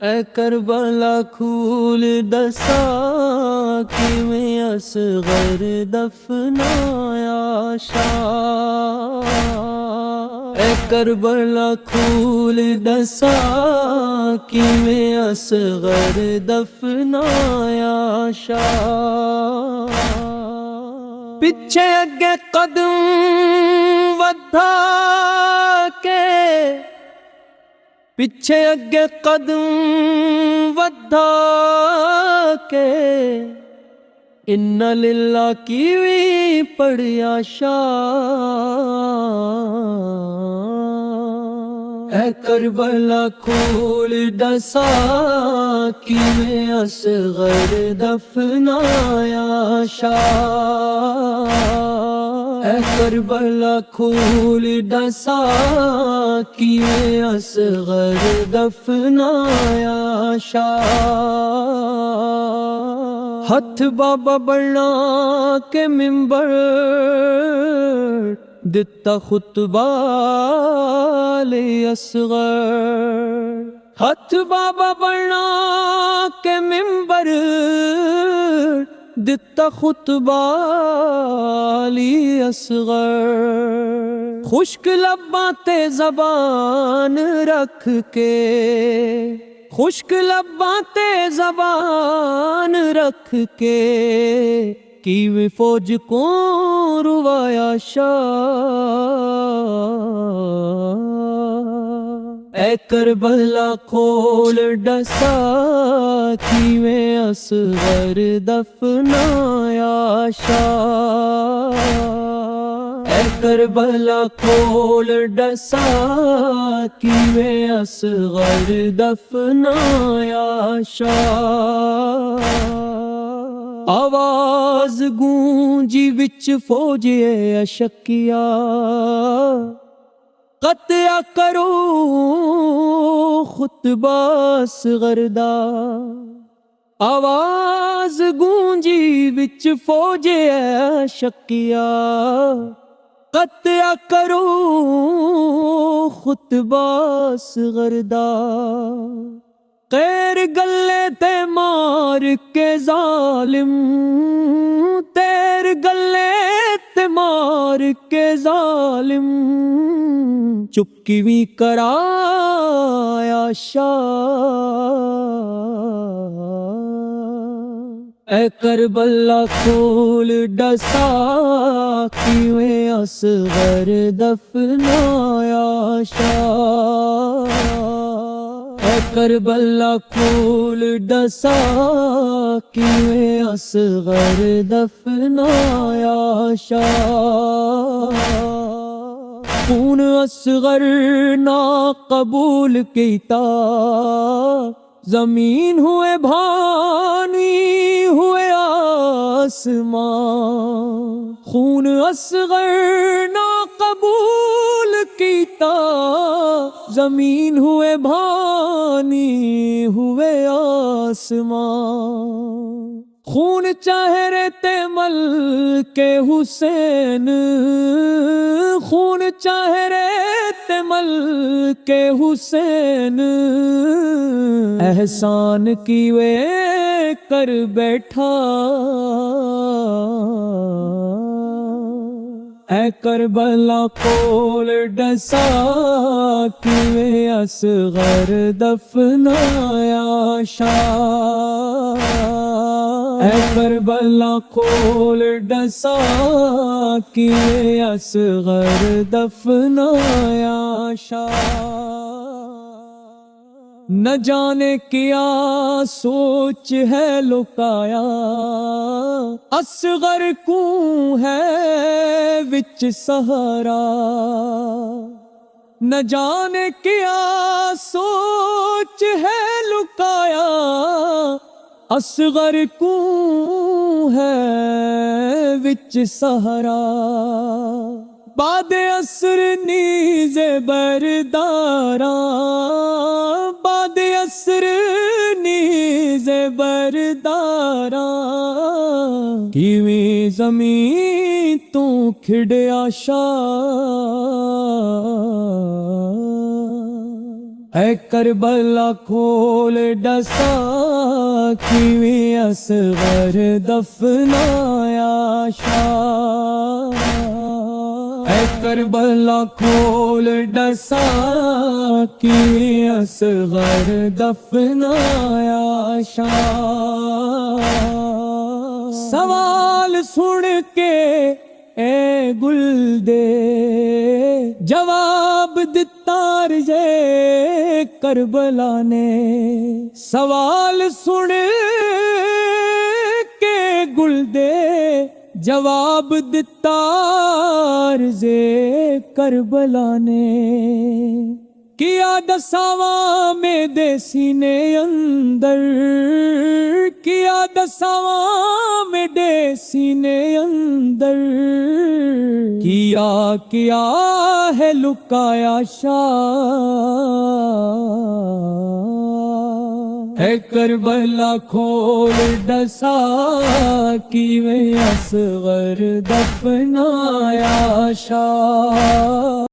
اے کربلا کھول دسا کیویں اصغر دفنایا شاہ۔ اے کربلا کھول دسا کیویں اصغر دفنایا شاہ۔ پچھے اگے قدم ودھا کے، پچھے اگے قدم ودھا کے، ان للہ کی وی پڑھیا شاہ۔ اے کربلا کھول دسا کیویں اصغر دفنایا شاہ۔ اے کربلا کھول دسا کیویں اصغر دفنایا شاہ۔ ہتھ بابا بنا کے ممبر دتا خطبہ علی اصغر۔ ہتھ بابا بنا کے ممبر دتا خطبہ علی اصغر۔ خشک لباں تے زبان رکھ کے، خشک لباں تے زبان رکھ کے، کیویں فوج کو روایا شاہ۔ اے کربلا کھول دسا کیویں اصغر دفنایا شاہ۔ اے کربلا کھول دسا کیویں اصغر دفنایا شاہ۔ آواز گونجی وچ فوج اشکیا، قطع کرو خطبہ اصغر دا۔ آواز گونجی وچ فوج اشکیا، قطع کرو خطبہ اصغر دا۔ غیر گلے تے مار کے ظالم، تیر گلے تے مار کے ظالم، چپ کیویں کرایا شاہ۔ اے کربلا کھول دسا کیویں اصغر دفنایا شاہ۔ اے کربلا کھول دسا کیویں اصغر دفنایا شاہ۔ خون اصغر نہ قبول کیتا، زمین ہوئے بھانی ہوئے آسمان۔ خون اصغر نہ قبول کیتا، زمین ہوئے بھانی ہوئے آسمان۔ خون چہرے تے مل کے حسین، خون چہرے تے مل کے حسین، احسان کیویں کر بیٹھا۔ اے کربلا کھول دسا کیویں اصغر دفنایا شاہ۔ اے کربلا کھول دسا کیویں اصغر دفنایا شاہ۔ نہ جانے کیا سوچ ہے لکایا، اصغر کو ہے وچ سہارا۔ نہ جانے کیا سوچ ہے لکایا، اصغر کو ہے وچ سہارا۔ بعد عصر نیز برداراں، بعد عصر نیز برداراں، کیویں زمین تو کھڑیا شاہ۔ اے کربلا کھول ڈسا کیویں اصغر دفنایا شاہ اے کربلا کھول ڈسا کیویں اصغر دفنایا شاہ سوال سن کے اے گل دے جواب دتا رجے کربلا نے سوال سن کے گل دے جواب دتا رجے کربلا نے کیا دساواں میں دے سینے اندر کیا دساواں میں دے سینے اندر کیا ہے لکایا شاہ اے کربلا کھول ڈسا کیویں اصغر دفنایا شاہ